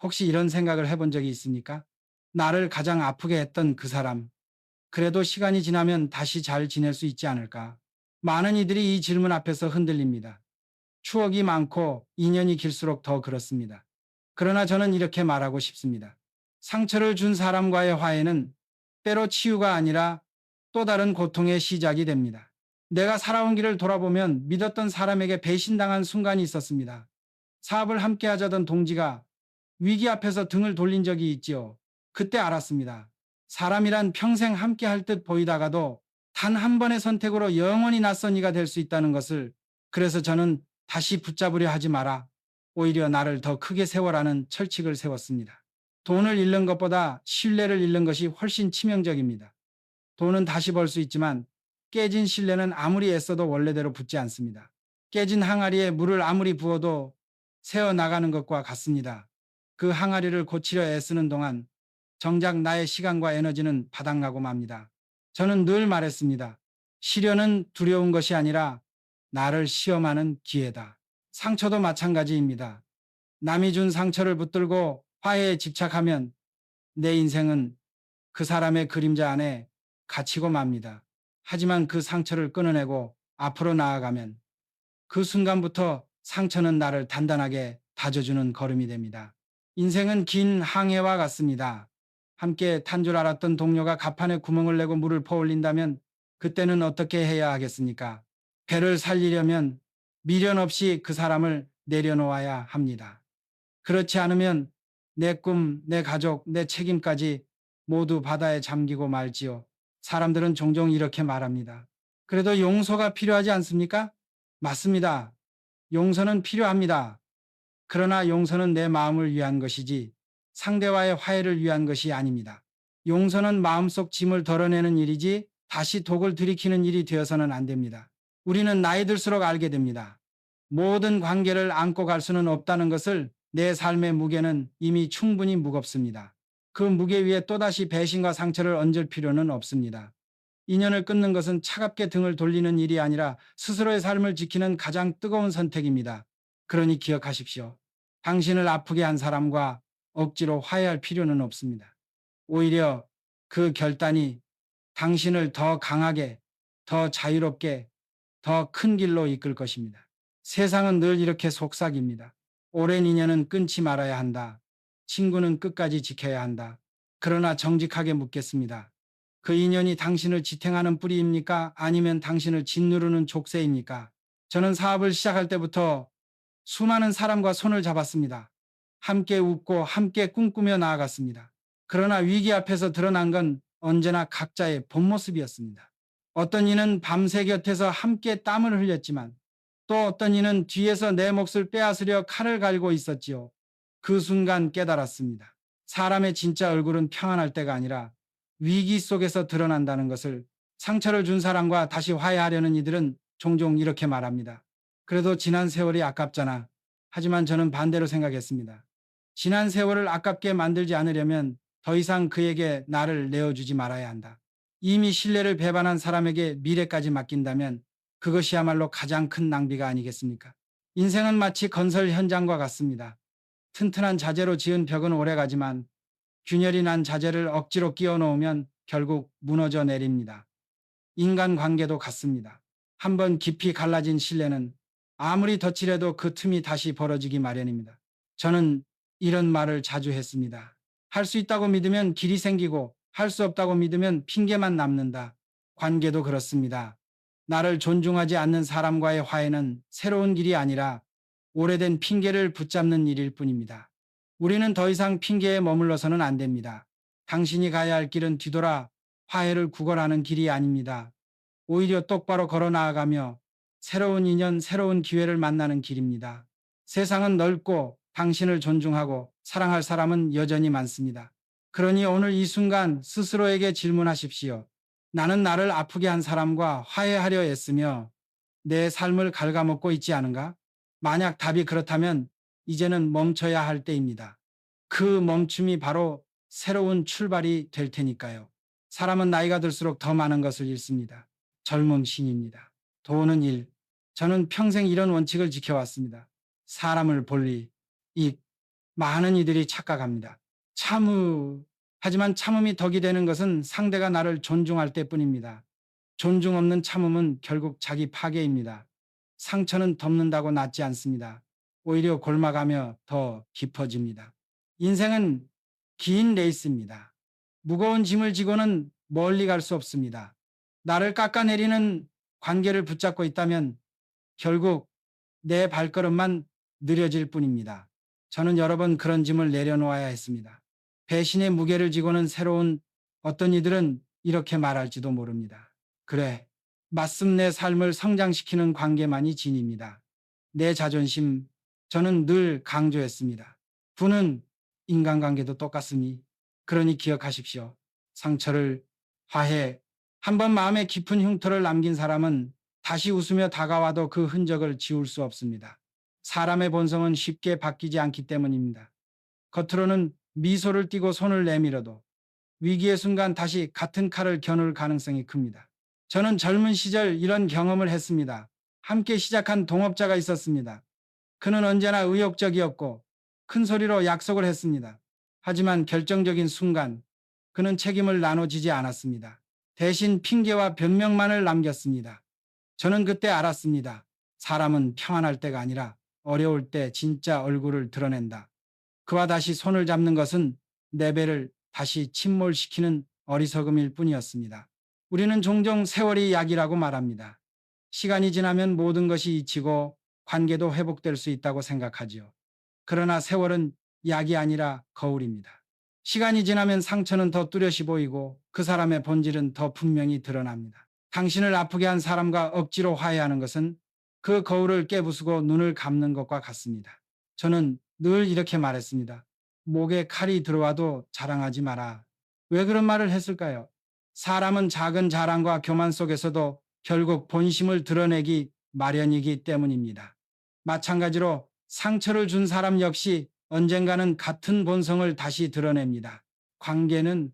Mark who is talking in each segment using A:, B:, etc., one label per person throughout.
A: 혹시 이런 생각을 해본 적이 있습니까? 나를 가장 아프게 했던 그 사람, 그래도 시간이 지나면 다시 잘 지낼 수 있지 않을까? 많은 이들이 이 질문 앞에서 흔들립니다. 추억이 많고 인연이 길수록 더 그렇습니다. 그러나 저는 이렇게 말하고 싶습니다. 상처를 준 사람과의 화해는 때로 치유가 아니라 또 다른 고통의 시작이 됩니다. 내가 살아온 길을 돌아보면 믿었던 사람에게 배신당한 순간이 있었습니다. 사업을 함께 하자던 동지가 위기 앞에서 등을 돌린 적이 있지요. 그때 알았습니다. 사람이란 평생 함께 할 듯 보이다가도 단 한 번의 선택으로 영원히 낯선 이가 될 수 있다는 것을. 그래서 저는 다시 붙잡으려 하지 마라. 오히려 나를 더 크게 세워라는 철칙을 세웠습니다. 돈을 잃는 것보다 신뢰를 잃는 것이 훨씬 치명적입니다. 돈은 다시 벌 수 있지만 깨진 신뢰는 아무리 애써도 원래대로 붙지 않습니다. 깨진 항아리에 물을 아무리 부어도 새어 나가는 것과 같습니다. 그 항아리를 고치려 애쓰는 동안 정작 나의 시간과 에너지는 바닥나고 맙니다. 저는 늘 말했습니다. 시련은 두려운 것이 아니라 나를 시험하는 기회다. 상처도 마찬가지입니다. 남이 준 상처를 붙들고 화해에 집착하면 내 인생은 그 사람의 그림자 안에 갇히고 맙니다. 하지만 그 상처를 끊어내고 앞으로 나아가면 그 순간부터 상처는 나를 단단하게 다져주는 걸음이 됩니다. 인생은 긴 항해와 같습니다. 함께 탄 줄 알았던 동료가 갑판에 구멍을 내고 물을 퍼올린다면 그때는 어떻게 해야 하겠습니까? 배를 살리려면 미련 없이 그 사람을 내려놓아야 합니다. 그렇지 않으면 내 꿈, 내 가족, 내 책임까지 모두 바다에 잠기고 말지요. 사람들은 종종 이렇게 말합니다. 그래도 용서가 필요하지 않습니까? 맞습니다. 용서는 필요합니다. 그러나 용서는 내 마음을 위한 것이지 상대와의 화해를 위한 것이 아닙니다. 용서는 마음속 짐을 덜어내는 일이지 다시 독을 들이키는 일이 되어서는 안 됩니다. 우리는 나이 들수록 알게 됩니다. 모든 관계를 안고 갈 수는 없다는 것을. 내 삶의 무게는 이미 충분히 무겁습니다. 그 무게 위에 또다시 배신과 상처를 얹을 필요는 없습니다. 인연을 끊는 것은 차갑게 등을 돌리는 일이 아니라 스스로의 삶을 지키는 가장 뜨거운 선택입니다. 그러니 기억하십시오. 당신을 아프게 한 사람과 억지로 화해할 필요는 없습니다. 오히려 그 결단이 당신을 더 강하게, 더 자유롭게, 더 큰 길로 이끌 것입니다. 세상은 늘 이렇게 속삭입니다. 오랜 인연은 끊지 말아야 한다. 친구는 끝까지 지켜야 한다. 그러나 정직하게 묻겠습니다. 그 인연이 당신을 지탱하는 뿌리입니까? 아니면 당신을 짓누르는 족쇄입니까? 저는 사업을 시작할 때부터 수많은 사람과 손을 잡았습니다. 함께 웃고 함께 꿈꾸며 나아갔습니다. 그러나 위기 앞에서 드러난 건 언제나 각자의 본 모습이었습니다. 어떤 이는 밤새 곁에서 함께 땀을 흘렸지만 또 어떤 이는 뒤에서 내 몫을 빼앗으려 칼을 갈고 있었지요. 그 순간 깨달았습니다. 사람의 진짜 얼굴은 평안할 때가 아니라 위기 속에서 드러난다는 것을. 상처를 준 사람과 다시 화해하려는 이들은 종종 이렇게 말합니다. 그래도 지난 세월이 아깝잖아. 하지만 저는 반대로 생각했습니다. 지난 세월을 아깝게 만들지 않으려면 더 이상 그에게 나를 내어주지 말아야 한다. 이미 신뢰를 배반한 사람에게 미래까지 맡긴다면 그것이야말로 가장 큰 낭비가 아니겠습니까? 인생은 마치 건설 현장과 같습니다. 튼튼한 자재로 지은 벽은 오래가지만 균열이 난 자재를 억지로 끼워 놓으면 결국 무너져 내립니다. 인간관계도 같습니다. 한번 깊이 갈라진 신뢰는 아무리 덧칠해도 그 틈이 다시 벌어지기 마련입니다. 저는 이런 말을 자주 했습니다. 할 수 있다고 믿으면 길이 생기고 할 수 없다고 믿으면 핑계만 남는다. 관계도 그렇습니다. 나를 존중하지 않는 사람과의 화해는 새로운 길이 아니라 오래된 핑계를 붙잡는 일일 뿐입니다. 우리는 더 이상 핑계에 머물러서는 안 됩니다. 당신이 가야 할 길은 뒤돌아 화해를 구걸하는 길이 아닙니다. 오히려 똑바로 걸어 나아가며 새로운 인연, 새로운 기회를 만나는 길입니다. 세상은 넓고 당신을 존중하고 사랑할 사람은 여전히 많습니다. 그러니 오늘 이 순간 스스로에게 질문하십시오. 나는 나를 아프게 한 사람과 화해하려 애쓰며 내 삶을 갉아먹고 있지 않은가? 만약 답이 그렇다면 이제는 멈춰야 할 때입니다. 그 멈춤이 바로 새로운 출발이 될 테니까요. 사람은 나이가 들수록 더 많은 것을 잃습니다. 젊음신입니다. 돈은 일. 저는 평생 이런 원칙을 지켜왔습니다. 사람을 볼리, 익, 많은 이들이 착각합니다. 하지만 참음이 덕이 되는 것은 상대가 나를 존중할 때뿐입니다. 존중 없는 참음은 결국 자기 파괴입니다. 상처는 덮는다고 낫지 않습니다. 오히려 골마가며 더 깊어집니다. 인생은 긴 레이스입니다. 무거운 짐을 지고는 멀리 갈 수 없습니다. 나를 깎아내리는 관계를 붙잡고 있다면 결국 내 발걸음만 느려질 뿐입니다. 저는 여러 번 그런 짐을 내려놓아야 했습니다. 배신의 무게를 지고는 새로운 어떤 이들은 이렇게 말할지도 모릅니다. 그래, 맞습 내 삶을 성장시키는 관계만이 진입니다. 내 자존심, 저는 늘 강조했습니다. 부는 인간관계도 똑같으니, 그러니 기억하십시오. 상처를 화해, 한번 마음에 깊은 흉터를 남긴 사람은 다시 웃으며 다가와도 그 흔적을 지울 수 없습니다. 사람의 본성은 쉽게 바뀌지 않기 때문입니다. 겉으로는 미소를 띠고 손을 내밀어도 위기의 순간 다시 같은 칼을 겨눌 가능성이 큽니다. 저는 젊은 시절 이런 경험을 했습니다. 함께 시작한 동업자가 있었습니다. 그는 언제나 의욕적이었고 큰 소리로 약속을 했습니다. 하지만 결정적인 순간 그는 책임을 나눠지지 않았습니다. 대신 핑계와 변명만을 남겼습니다. 저는 그때 알았습니다. 사람은 평안할 때가 아니라 어려울 때 진짜 얼굴을 드러낸다. 그와 다시 손을 잡는 것은 내 배를 다시 침몰시키는 어리석음일 뿐이었습니다. 우리는 종종 세월이 약이라고 말합니다. 시간이 지나면 모든 것이 잊히고 관계도 회복될 수 있다고 생각하지요. 그러나 세월은 약이 아니라 거울입니다. 시간이 지나면 상처는 더 뚜렷이 보이고 그 사람의 본질은 더 분명히 드러납니다. 당신을 아프게 한 사람과 억지로 화해하는 것은 그 거울을 깨부수고 눈을 감는 것과 같습니다. 저는 늘 이렇게 말했습니다. 목에 칼이 들어와도 자랑하지 마라. 왜 그런 말을 했을까요? 사람은 작은 자랑과 교만 속에서도 결국 본심을 드러내기 마련이기 때문입니다. 마찬가지로 상처를 준 사람 역시 언젠가는 같은 본성을 다시 드러냅니다. 관계는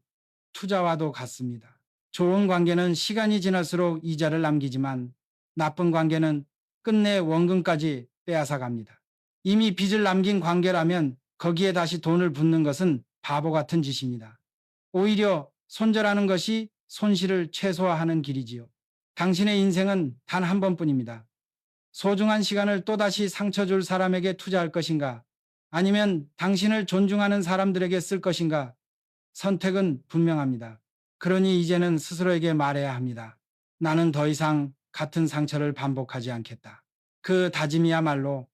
A: 투자와도 같습니다. 좋은 관계는 시간이 지날수록 이자를 남기지만 나쁜 관계는 끝내 원금까지 빼앗아 갑니다. 이미 빚을 남긴 관계라면 거기에 다시 돈을 붓는 것은 바보 같은 짓입니다. 오히려 손절하는 것이 손실을 최소화하는 길이지요. 당신의 인생은 단 한 번뿐입니다. 소중한 시간을 또다시 상처 줄 사람에게 투자할 것인가? 아니면 당신을 존중하는 사람들에게 쓸 것인가? 선택은 분명합니다. 그러니 이제는 스스로에게 말해야 합니다. 나는 더 이상 같은 상처를 반복하지 않겠다. 그 다짐이야말로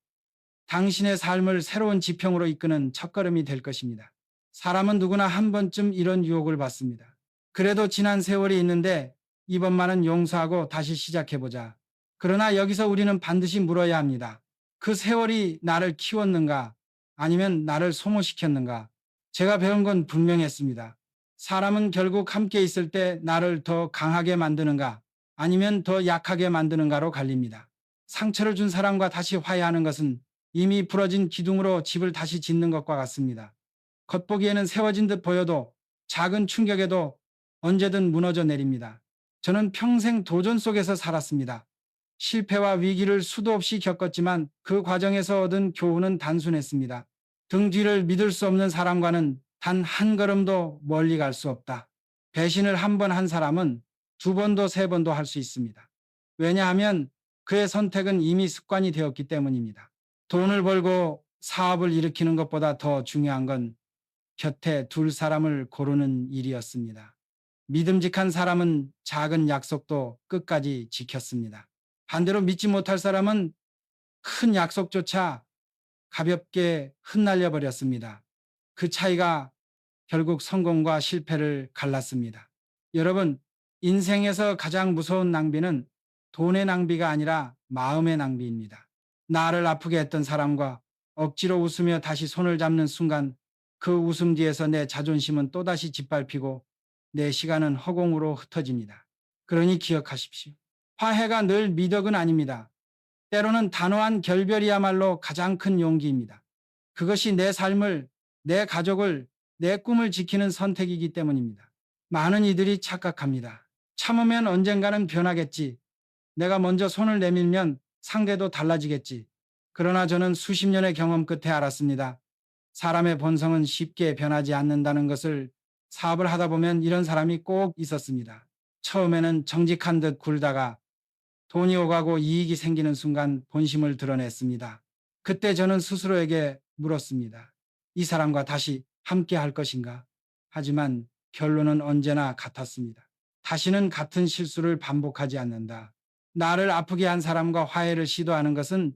A: 당신의 삶을 새로운 지평으로 이끄는 첫걸음이 될 것입니다. 사람은 누구나 한 번쯤 이런 유혹을 받습니다. 그래도 지난 세월이 있는데 이번만은 용서하고 다시 시작해보자. 그러나 여기서 우리는 반드시 물어야 합니다. 그 세월이 나를 키웠는가? 아니면 나를 소모시켰는가? 제가 배운 건 분명했습니다. 사람은 결국 함께 있을 때 나를 더 강하게 만드는가? 아니면 더 약하게 만드는가로 갈립니다. 상처를 준 사람과 다시 화해하는 것은 이미 부러진 기둥으로 집을 다시 짓는 것과 같습니다. 겉보기에는 세워진 듯 보여도 작은 충격에도 언제든 무너져 내립니다. 저는 평생 도전 속에서 살았습니다. 실패와 위기를 수도 없이 겪었지만 그 과정에서 얻은 교훈은 단순했습니다. 등 뒤를 믿을 수 없는 사람과는 단 한 걸음도 멀리 갈 수 없다. 배신을 한 번 한 사람은 두 번도 세 번도 할 수 있습니다. 왜냐하면 그의 선택은 이미 습관이 되었기 때문입니다. 돈을 벌고 사업을 일으키는 것보다 더 중요한 건 곁에 둘 사람을 고르는 일이었습니다. 믿음직한 사람은 작은 약속도 끝까지 지켰습니다. 반대로 믿지 못할 사람은 큰 약속조차 가볍게 흩날려 버렸습니다. 그 차이가 결국 성공과 실패를 갈랐습니다. 여러분, 인생에서 가장 무서운 낭비는 돈의 낭비가 아니라 마음의 낭비입니다. 나를 아프게 했던 사람과 억지로 웃으며 다시 손을 잡는 순간 그 웃음 뒤에서 내 자존심은 또다시 짓밟히고 내 시간은 허공으로 흩어집니다. 그러니 기억하십시오. 화해가 늘 미덕은 아닙니다. 때로는 단호한 결별이야말로 가장 큰 용기입니다. 그것이 내 삶을, 내 가족을, 내 꿈을 지키는 선택이기 때문입니다. 많은 이들이 착각합니다. 참으면 언젠가는 변하겠지. 내가 먼저 손을 내밀면 상대도 달라지겠지. 그러나 저는 수십 년의 경험 끝에 알았습니다. 사람의 본성은 쉽게 변하지 않는다는 것을 사업을 하다 보면 이런 사람이 꼭 있었습니다. 처음에는 정직한 듯 굴다가 돈이 오가고 이익이 생기는 순간 본심을 드러냈습니다. 그때 저는 스스로에게 물었습니다. 이 사람과 다시 함께 할 것인가? 하지만 결론은 언제나 같았습니다. 다시는 같은 실수를 반복하지 않는다. 나를 아프게 한 사람과 화해를 시도하는 것은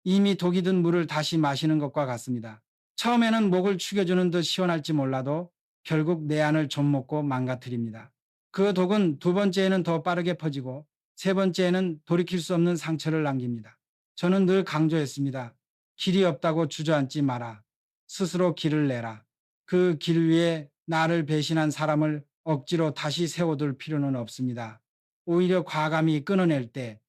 A: 이미 독이 든 물을 다시 마시는 것과 같습니다. 처음에는 목을 축여주는 듯 시원할지 몰라도 결국 내 안을 좀먹고 망가뜨립니다. 그 독은 두 번째에는 더 빠르게 퍼지고 세 번째에는 돌이킬 수 없는 상처를 남깁니다. 저는 늘 강조했습니다. 길이 없다고 주저앉지 마라. 스스로 길을 내라. 그 길 위에 나를 배신한 사람을 억지로 다시 세워둘 필요는 없습니다. 오히려 과감히 끊어낼 때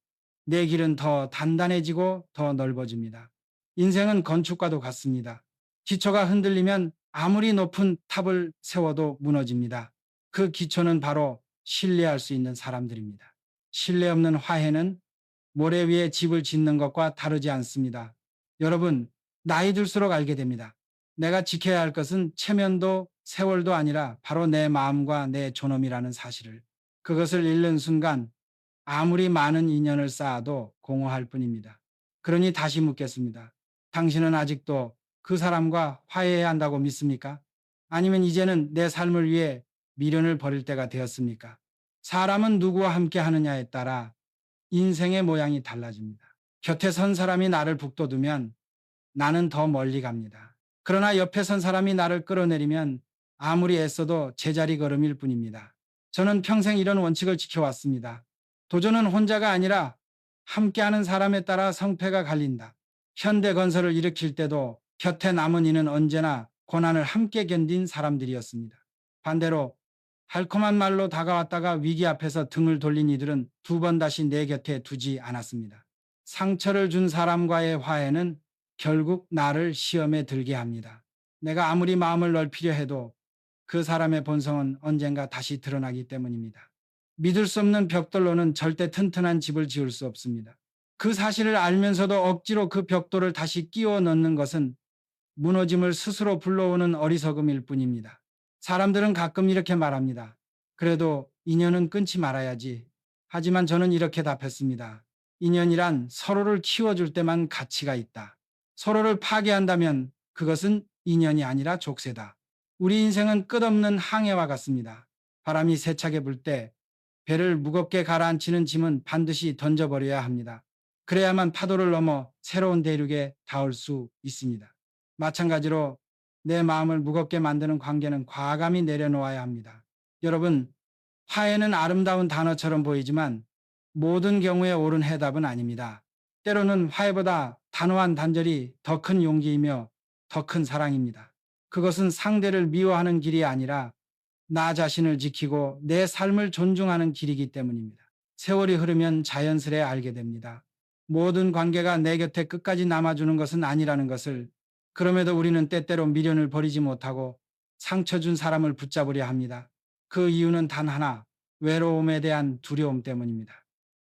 A: 내 길은 더 단단해지고 더 넓어집니다. 인생은 건축과도 같습니다. 기초가 흔들리면 아무리 높은 탑을 세워도 무너집니다. 그 기초는 바로 신뢰할 수 있는 사람들입니다. 신뢰 없는 화해는 모래 위에 집을 짓는 것과 다르지 않습니다. 여러분, 나이 들수록 알게 됩니다. 내가 지켜야 할 것은 체면도 세월도 아니라 바로 내 마음과 내 존엄이라는 사실을. 그것을 잃는 순간 아무리 많은 인연을 쌓아도 공허할 뿐입니다. 그러니 다시 묻겠습니다. 당신은 아직도 그 사람과 화해해야 한다고 믿습니까? 아니면 이제는 내 삶을 위해 미련을 버릴 때가 되었습니까? 사람은 누구와 함께 하느냐에 따라 인생의 모양이 달라집니다. 곁에 선 사람이 나를 북돋우면 나는 더 멀리 갑니다. 그러나 옆에 선 사람이 나를 끌어내리면 아무리 애써도 제자리 걸음일 뿐입니다. 저는 평생 이런 원칙을 지켜왔습니다. 도전은 혼자가 아니라 함께하는 사람에 따라 성패가 갈린다. 현대건설을 일으킬 때도 곁에 남은 이는 언제나 고난을 함께 견딘 사람들이었습니다. 반대로 달콤한 말로 다가왔다가 위기 앞에서 등을 돌린 이들은 두 번 다시 내 곁에 두지 않았습니다. 상처를 준 사람과의 화해는 결국 나를 시험에 들게 합니다. 내가 아무리 마음을 넓히려 해도 그 사람의 본성은 언젠가 다시 드러나기 때문입니다. 믿을 수 없는 벽돌로는 절대 튼튼한 집을 지을 수 없습니다. 그 사실을 알면서도 억지로 그 벽돌을 다시 끼워 넣는 것은 무너짐을 스스로 불러오는 어리석음일 뿐입니다. 사람들은 가끔 이렇게 말합니다. 그래도 인연은 끊지 말아야지. 하지만 저는 이렇게 답했습니다. 인연이란 서로를 키워줄 때만 가치가 있다. 서로를 파괴한다면 그것은 인연이 아니라 족쇄다. 우리 인생은 끝없는 항해와 같습니다. 바람이 세차게 불 때 배를 무겁게 가라앉히는 짐은 반드시 던져버려야 합니다. 그래야만 파도를 넘어 새로운 대륙에 닿을 수 있습니다. 마찬가지로 내 마음을 무겁게 만드는 관계는 과감히 내려놓아야 합니다. 여러분, 화해는 아름다운 단어처럼 보이지만 모든 경우에 옳은 해답은 아닙니다. 때로는 화해보다 단호한 단절이 더 큰 용기이며 더 큰 사랑입니다. 그것은 상대를 미워하는 길이 아니라 나 자신을 지키고 내 삶을 존중하는 길이기 때문입니다. 세월이 흐르면 자연스레 알게 됩니다. 모든 관계가 내 곁에 끝까지 남아주는 것은 아니라는 것을. 그럼에도 우리는 때때로 미련을 버리지 못하고 상처 준 사람을 붙잡으려 합니다. 그 이유는 단 하나, 외로움에 대한 두려움 때문입니다.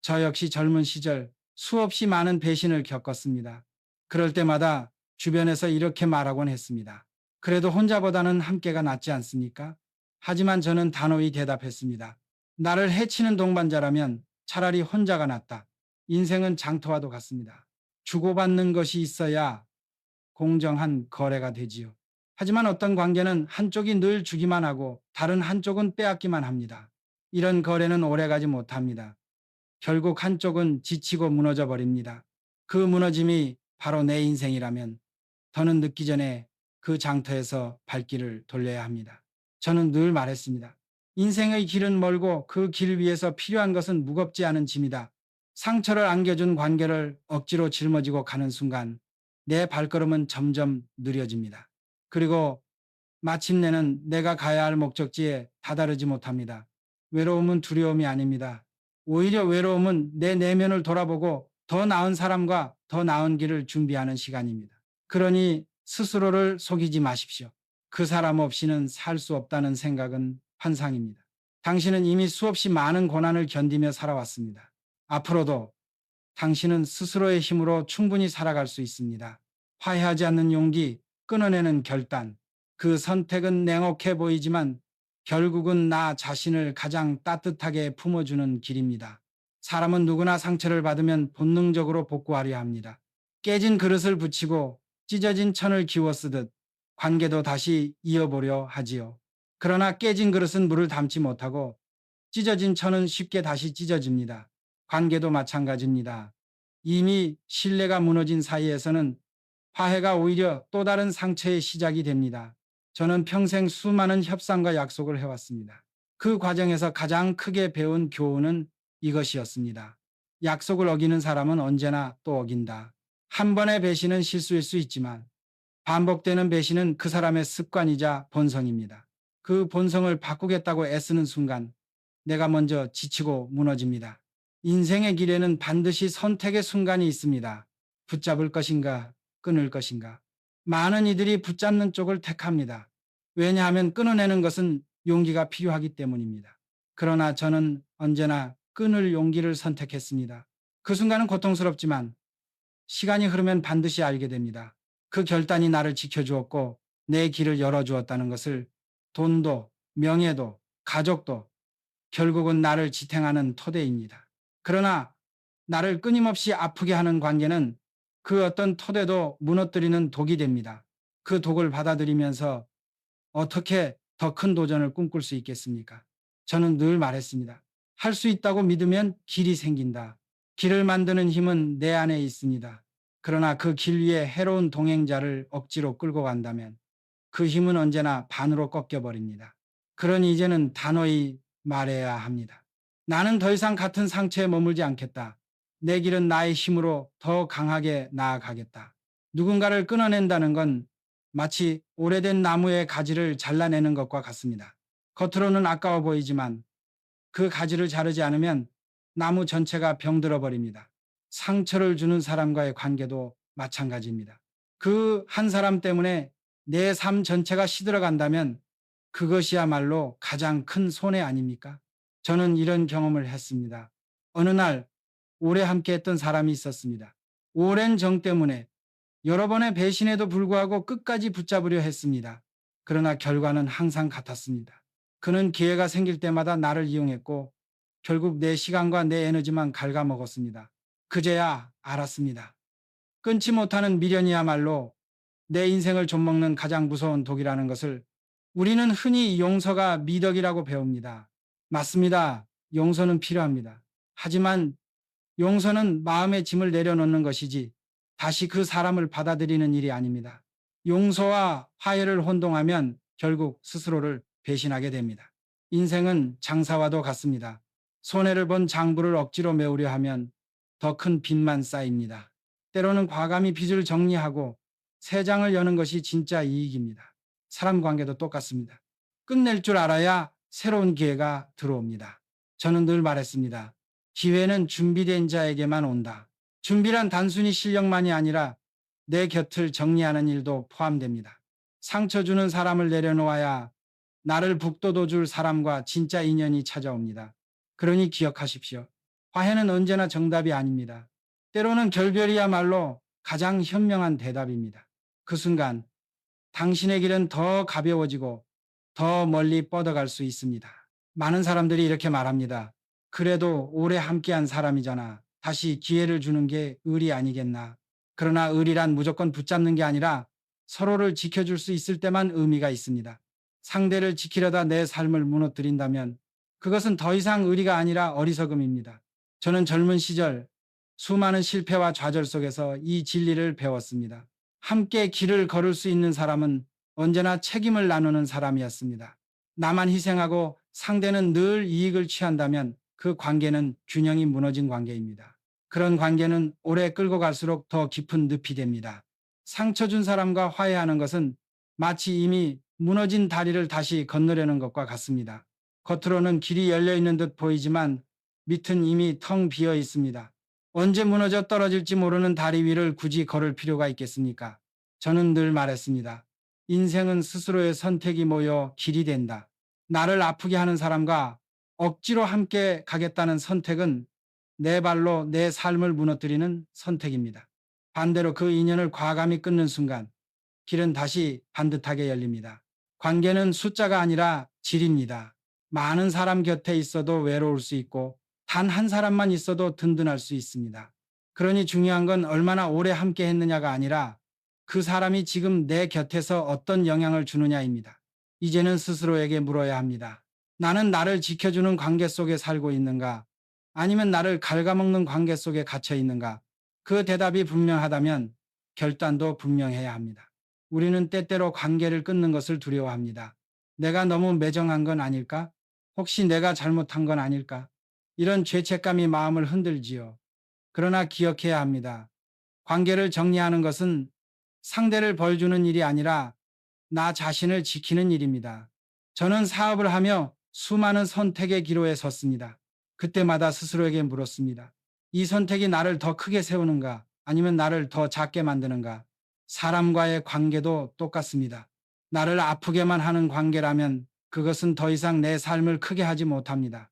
A: 저 역시 젊은 시절 수없이 많은 배신을 겪었습니다. 그럴 때마다 주변에서 이렇게 말하곤 했습니다. 그래도 혼자보다는 함께가 낫지 않습니까? 하지만 저는 단호히 대답했습니다. 나를 해치는 동반자라면 차라리 혼자가 낫다. 인생은 장터와도 같습니다. 주고받는 것이 있어야 공정한 거래가 되지요. 하지만 어떤 관계는 한쪽이 늘 주기만 하고 다른 한쪽은 빼앗기만 합니다. 이런 거래는 오래가지 못합니다. 결국 한쪽은 지치고 무너져 버립니다. 그 무너짐이 바로 내 인생이라면 더는 늦기 전에 그 장터에서 발길을 돌려야 합니다. 저는 늘 말했습니다. 인생의 길은 멀고 그 길 위에서 필요한 것은 무겁지 않은 짐이다. 상처를 안겨준 관계를 억지로 짊어지고 가는 순간 내 발걸음은 점점 느려집니다. 그리고 마침내는 내가 가야 할 목적지에 다다르지 못합니다. 외로움은 두려움이 아닙니다. 오히려 외로움은 내 내면을 돌아보고 더 나은 사람과 더 나은 길을 준비하는 시간입니다. 그러니 스스로를 속이지 마십시오. 그 사람 없이는 살 수 없다는 생각은 환상입니다. 당신은 이미 수없이 많은 고난을 견디며 살아왔습니다. 앞으로도 당신은 스스로의 힘으로 충분히 살아갈 수 있습니다. 화해하지 않는 용기, 끊어내는 결단. 그 선택은 냉혹해 보이지만 결국은 나 자신을 가장 따뜻하게 품어주는 길입니다. 사람은 누구나 상처를 받으면 본능적으로 복구하려 합니다. 깨진 그릇을 붙이고 찢어진 천을 기워 쓰듯 관계도 다시 이어보려 하지요. 그러나 깨진 그릇은 물을 담지 못하고 찢어진 천은 쉽게 다시 찢어집니다. 관계도 마찬가지입니다. 이미 신뢰가 무너진 사이에서는 화해가 오히려 또 다른 상처의 시작이 됩니다. 저는 평생 수많은 협상과 약속을 해왔습니다. 그 과정에서 가장 크게 배운 교훈은 이것이었습니다. 약속을 어기는 사람은 언제나 또 어긴다. 한 번의 배신은 실수일 수 있지만 반복되는 배신은 그 사람의 습관이자 본성입니다. 그 본성을 바꾸겠다고 애쓰는 순간 내가 먼저 지치고 무너집니다. 인생의 길에는 반드시 선택의 순간이 있습니다. 붙잡을 것인가, 끊을 것인가. 많은 이들이 붙잡는 쪽을 택합니다. 왜냐하면 끊어내는 것은 용기가 필요하기 때문입니다. 그러나 저는 언제나 끊을 용기를 선택했습니다. 그 순간은 고통스럽지만 시간이 흐르면 반드시 알게 됩니다. 그 결단이 나를 지켜주었고 내 길을 열어주었다는 것을. 돈도, 명예도, 가족도 결국은 나를 지탱하는 토대입니다. 그러나 나를 끊임없이 아프게 하는 관계는 그 어떤 토대도 무너뜨리는 독이 됩니다. 그 독을 받아들이면서 어떻게 더 큰 도전을 꿈꿀 수 있겠습니까? 저는 늘 말했습니다. 할 수 있다고 믿으면 길이 생긴다. 길을 만드는 힘은 내 안에 있습니다. 그러나 그 길 위에 해로운 동행자를 억지로 끌고 간다면 그 힘은 언제나 반으로 꺾여버립니다. 그러니 이제는 단호히 말해야 합니다. 나는 더 이상 같은 상처에 머물지 않겠다. 내 길은 나의 힘으로 더 강하게 나아가겠다. 누군가를 끊어낸다는 건 마치 오래된 나무의 가지를 잘라내는 것과 같습니다. 겉으로는 아까워 보이지만 그 가지를 자르지 않으면 나무 전체가 병들어 버립니다. 상처를 주는 사람과의 관계도 마찬가지입니다. 그 한 사람 때문에 내 삶 전체가 시들어간다면 그것이야말로 가장 큰 손해 아닙니까? 저는 이런 경험을 했습니다. 어느 날 오래 함께했던 사람이 있었습니다. 오랜 정 때문에 여러 번의 배신에도 불구하고 끝까지 붙잡으려 했습니다. 그러나 결과는 항상 같았습니다. 그는 기회가 생길 때마다 나를 이용했고 결국 내 시간과 내 에너지만 갉아먹었습니다. 그제야 알았습니다. 끊지 못하는 미련이야말로 내 인생을 좀먹는 가장 무서운 독이라는 것을. 우리는 흔히 용서가 미덕이라고 배웁니다. 맞습니다. 용서는 필요합니다. 하지만 용서는 마음의 짐을 내려놓는 것이지 다시 그 사람을 받아들이는 일이 아닙니다. 용서와 화해를 혼동하면 결국 스스로를 배신하게 됩니다. 인생은 장사와도 같습니다. 손해를 본 장부를 억지로 메우려 하면 더 큰 빚만 쌓입니다. 때로는 과감히 빚을 정리하고 새 장을 여는 것이 진짜 이익입니다. 사람 관계도 똑같습니다. 끝낼 줄 알아야 새로운 기회가 들어옵니다. 저는 늘 말했습니다. 기회는 준비된 자에게만 온다. 준비란 단순히 실력만이 아니라 내 곁을 정리하는 일도 포함됩니다. 상처 주는 사람을 내려놓아야 나를 북돋워줄 사람과 진짜 인연이 찾아옵니다. 그러니 기억하십시오. 화해는 언제나 정답이 아닙니다. 때로는 결별이야말로 가장 현명한 대답입니다. 그 순간 당신의 길은 더 가벼워지고 더 멀리 뻗어갈 수 있습니다. 많은 사람들이 이렇게 말합니다. 그래도 오래 함께한 사람이잖아. 다시 기회를 주는 게 의리 아니겠나. 그러나 의리란 무조건 붙잡는 게 아니라 서로를 지켜줄 수 있을 때만 의미가 있습니다. 상대를 지키려다 내 삶을 무너뜨린다면 그것은 더 이상 의리가 아니라 어리석음입니다. 저는 젊은 시절 수많은 실패와 좌절 속에서 이 진리를 배웠습니다. 함께 길을 걸을 수 있는 사람은 언제나 책임을 나누는 사람이었습니다. 나만 희생하고 상대는 늘 이익을 취한다면 그 관계는 균형이 무너진 관계입니다. 그런 관계는 오래 끌고 갈수록 더 깊은 늪이 됩니다. 상처 준 사람과 화해하는 것은 마치 이미 무너진 다리를 다시 건너려는 것과 같습니다. 겉으로는 길이 열려 있는 듯 보이지만 밑은 이미 텅 비어 있습니다. 언제 무너져 떨어질지 모르는 다리 위를 굳이 걸을 필요가 있겠습니까? 저는 늘 말했습니다. 인생은 스스로의 선택이 모여 길이 된다. 나를 아프게 하는 사람과 억지로 함께 가겠다는 선택은 내 발로 내 삶을 무너뜨리는 선택입니다. 반대로 그 인연을 과감히 끊는 순간 길은 다시 반듯하게 열립니다. 관계는 숫자가 아니라 질입니다. 많은 사람 곁에 있어도 외로울 수 있고 단 한 사람만 있어도 든든할 수 있습니다. 그러니 중요한 건 얼마나 오래 함께 했느냐가 아니라 그 사람이 지금 내 곁에서 어떤 영향을 주느냐입니다. 이제는 스스로에게 물어야 합니다. 나는 나를 지켜주는 관계 속에 살고 있는가? 아니면 나를 갉아먹는 관계 속에 갇혀 있는가? 그 대답이 분명하다면 결단도 분명해야 합니다. 우리는 때때로 관계를 끊는 것을 두려워합니다. 내가 너무 매정한 건 아닐까? 혹시 내가 잘못한 건 아닐까? 이런 죄책감이 마음을 흔들지요. 그러나 기억해야 합니다. 관계를 정리하는 것은 상대를 벌주는 일이 아니라 나 자신을 지키는 일입니다. 저는 사업을 하며 수많은 선택의 기로에 섰습니다. 그때마다 스스로에게 물었습니다. 이 선택이 나를 더 크게 세우는가? 아니면 나를 더 작게 만드는가? 사람과의 관계도 똑같습니다. 나를 아프게만 하는 관계라면 그것은 더 이상 내 삶을 크게 하지 못합니다.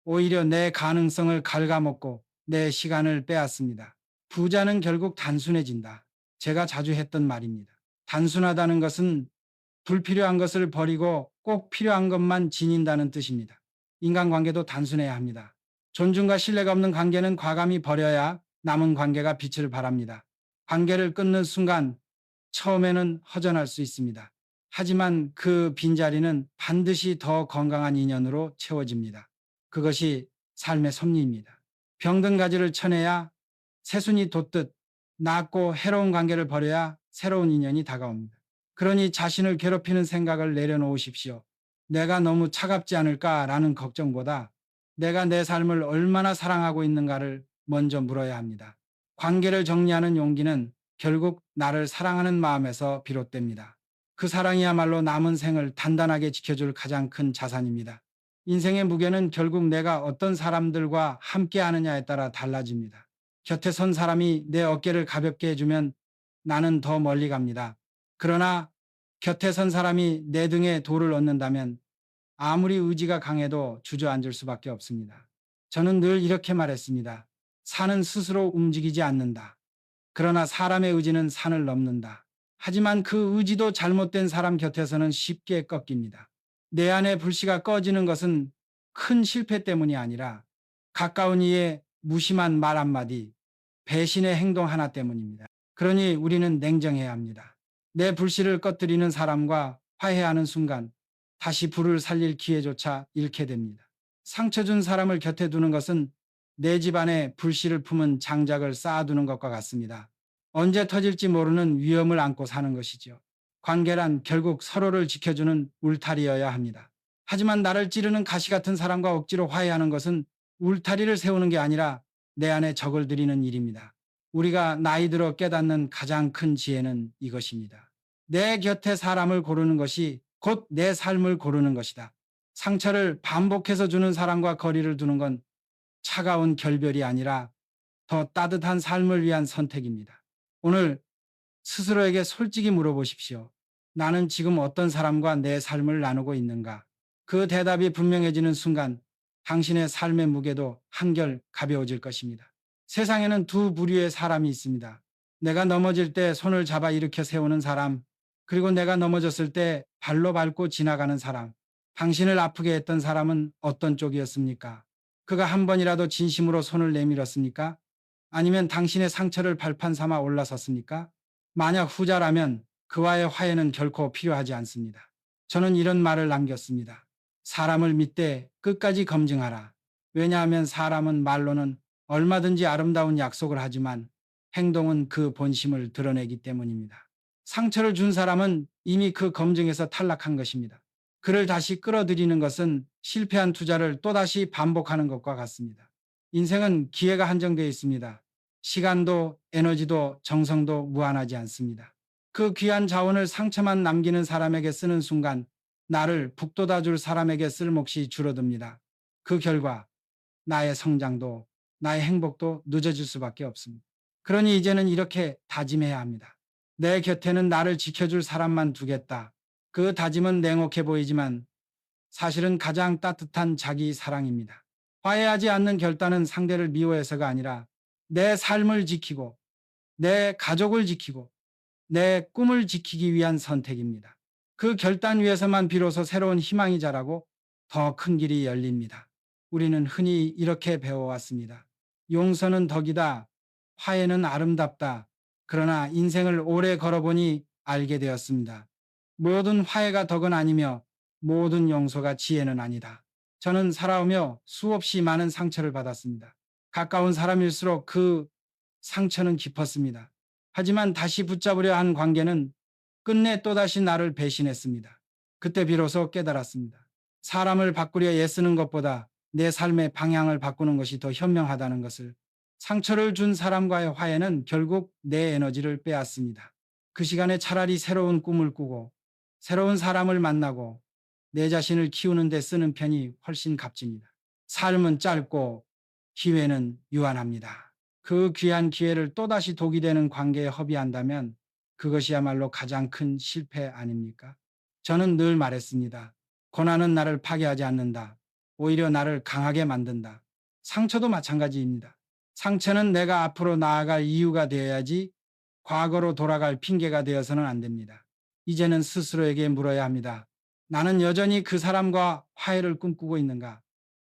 A: 오히려 내 가능성을 갉아먹고 내 시간을 빼앗습니다. 부자는 결국 단순해진다. 제가 자주 했던 말입니다. 단순하다는 것은 불필요한 것을 버리고 꼭 필요한 것만 지닌다는 뜻입니다. 인간관계도 단순해야 합니다. 존중과 신뢰가 없는 관계는 과감히 버려야 남은 관계가 빛을 발합니다. 관계를 끊는 순간 처음에는 허전할 수 있습니다. 하지만 그 빈자리는 반드시 더 건강한 인연으로 채워집니다. 그것이 삶의 섭리입니다. 병든 가지를 쳐내야 새순이 돋듯 낮고 해로운 관계를 버려야 새로운 인연이 다가옵니다. 그러니 자신을 괴롭히는 생각을 내려놓으십시오. 내가 너무 차갑지 않을까라는 걱정보다 내가 내 삶을 얼마나 사랑하고 있는가를 먼저 물어야 합니다. 관계를 정리하는 용기는 결국 나를 사랑하는 마음에서 비롯됩니다. 그 사랑이야말로 남은 생을 단단하게 지켜줄 가장 큰 자산입니다. 인생의 무게는 결국 내가 어떤 사람들과 함께 하느냐에 따라 달라집니다. 곁에 선 사람이 내 어깨를 가볍게 해주면 나는 더 멀리 갑니다. 그러나 곁에 선 사람이 내 등에 돌을 얻는다면 아무리 의지가 강해도 주저앉을 수밖에 없습니다. 저는 늘 이렇게 말했습니다. 산은 스스로 움직이지 않는다. 그러나 사람의 의지는 산을 넘는다. 하지만 그 의지도 잘못된 사람 곁에서는 쉽게 꺾입니다. 내 안의 불씨가 꺼지는 것은 큰 실패 때문이 아니라 가까운 이의 무심한 말 한마디, 배신의 행동 하나 때문입니다. 그러니 우리는 냉정해야 합니다. 내 불씨를 꺼뜨리는 사람과 화해하는 순간 다시 불을 살릴 기회조차 잃게 됩니다. 상처 준 사람을 곁에 두는 것은 내 집안에 불씨를 품은 장작을 쌓아두는 것과 같습니다. 언제 터질지 모르는 위험을 안고 사는 것이죠. 관계란 결국 서로를 지켜주는 울타리여야 합니다. 하지만 나를 찌르는 가시 같은 사람과 억지로 화해하는 것은 울타리를 세우는 게 아니라 내 안에 적을 들이는 일입니다. 우리가 나이 들어 깨닫는 가장 큰 지혜는 이것입니다. 내 곁에 사람을 고르는 것이 곧 내 삶을 고르는 것이다. 상처를 반복해서 주는 사람과 거리를 두는 건 차가운 결별이 아니라 더 따뜻한 삶을 위한 선택입니다. 오늘 스스로에게 솔직히 물어보십시오. 나는 지금 어떤 사람과 내 삶을 나누고 있는가? 그 대답이 분명해지는 순간 당신의 삶의 무게도 한결 가벼워질 것입니다. 세상에는 두 부류의 사람이 있습니다. 내가 넘어질 때 손을 잡아 일으켜 세우는 사람, 그리고 내가 넘어졌을 때 발로 밟고 지나가는 사람. 당신을 아프게 했던 사람은 어떤 쪽이었습니까? 그가 한 번이라도 진심으로 손을 내밀었습니까? 아니면 당신의 상처를 발판 삼아 올라섰습니까? 만약 후자라면 그와의 화해는 결코 필요하지 않습니다. 저는 이런 말을 남겼습니다. 사람을 믿되 끝까지 검증하라. 왜냐하면 사람은 말로는 얼마든지 아름다운 약속을 하지만 행동은 그 본심을 드러내기 때문입니다. 상처를 준 사람은 이미 그 검증에서 탈락한 것입니다. 그를 다시 끌어들이는 것은 실패한 투자를 또다시 반복하는 것과 같습니다. 인생은 기회가 한정되어 있습니다. 시간도 에너지도 정성도 무한하지 않습니다. 그 귀한 자원을 상처만 남기는 사람에게 쓰는 순간 나를 북돋아줄 사람에게 쓸 몫이 줄어듭니다. 그 결과 나의 성장도 나의 행복도 늦어질 수밖에 없습니다. 그러니 이제는 이렇게 다짐해야 합니다. 내 곁에는 나를 지켜줄 사람만 두겠다. 그 다짐은 냉혹해 보이지만 사실은 가장 따뜻한 자기 사랑입니다. 화해하지 않는 결단은 상대를 미워해서가 아니라 내 삶을 지키고 내 가족을 지키고 내 꿈을 지키기 위한 선택입니다. 그 결단 위에서만 비로소 새로운 희망이 자라고 더 큰 길이 열립니다. 우리는 흔히 이렇게 배워왔습니다. 용서는 덕이다. 화해는 아름답다. 그러나 인생을 오래 걸어보니 알게 되었습니다. 모든 화해가 덕은 아니며 모든 용서가 지혜는 아니다. 저는 살아오며 수없이 많은 상처를 받았습니다. 가까운 사람일수록 그 상처는 깊었습니다. 하지만 다시 붙잡으려 한 관계는 끝내 또다시 나를 배신했습니다. 그때 비로소 깨달았습니다. 사람을 바꾸려 애쓰는 것보다 내 삶의 방향을 바꾸는 것이 더 현명하다는 것을. 상처를 준 사람과의 화해는 결국 내 에너지를 빼앗습니다. 그 시간에 차라리 새로운 꿈을 꾸고 새로운 사람을 만나고 내 자신을 키우는 데 쓰는 편이 훨씬 값집니다. 삶은 짧고 기회는 유한합니다. 그 귀한 기회를 또다시 독이 되는 관계에 허비한다면 그것이야말로 가장 큰 실패 아닙니까? 저는 늘 말했습니다. 고난은 나를 파괴하지 않는다. 오히려 나를 강하게 만든다. 상처도 마찬가지입니다. 상처는 내가 앞으로 나아갈 이유가 되어야지 과거로 돌아갈 핑계가 되어서는 안 됩니다. 이제는 스스로에게 물어야 합니다. 나는 여전히 그 사람과 화해를 꿈꾸고 있는가?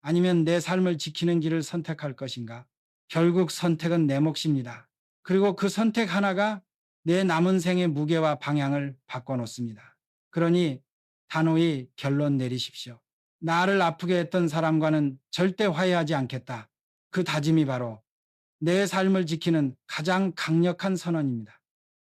A: 아니면 내 삶을 지키는 길을 선택할 것인가? 결국 선택은 내 몫입니다. 그리고 그 선택 하나가 내 남은 생의 무게와 방향을 바꿔놓습니다. 그러니 단호히 결론 내리십시오. 나를 아프게 했던 사람과는 절대 화해하지 않겠다. 그 다짐이 바로 내 삶을 지키는 가장 강력한 선언입니다.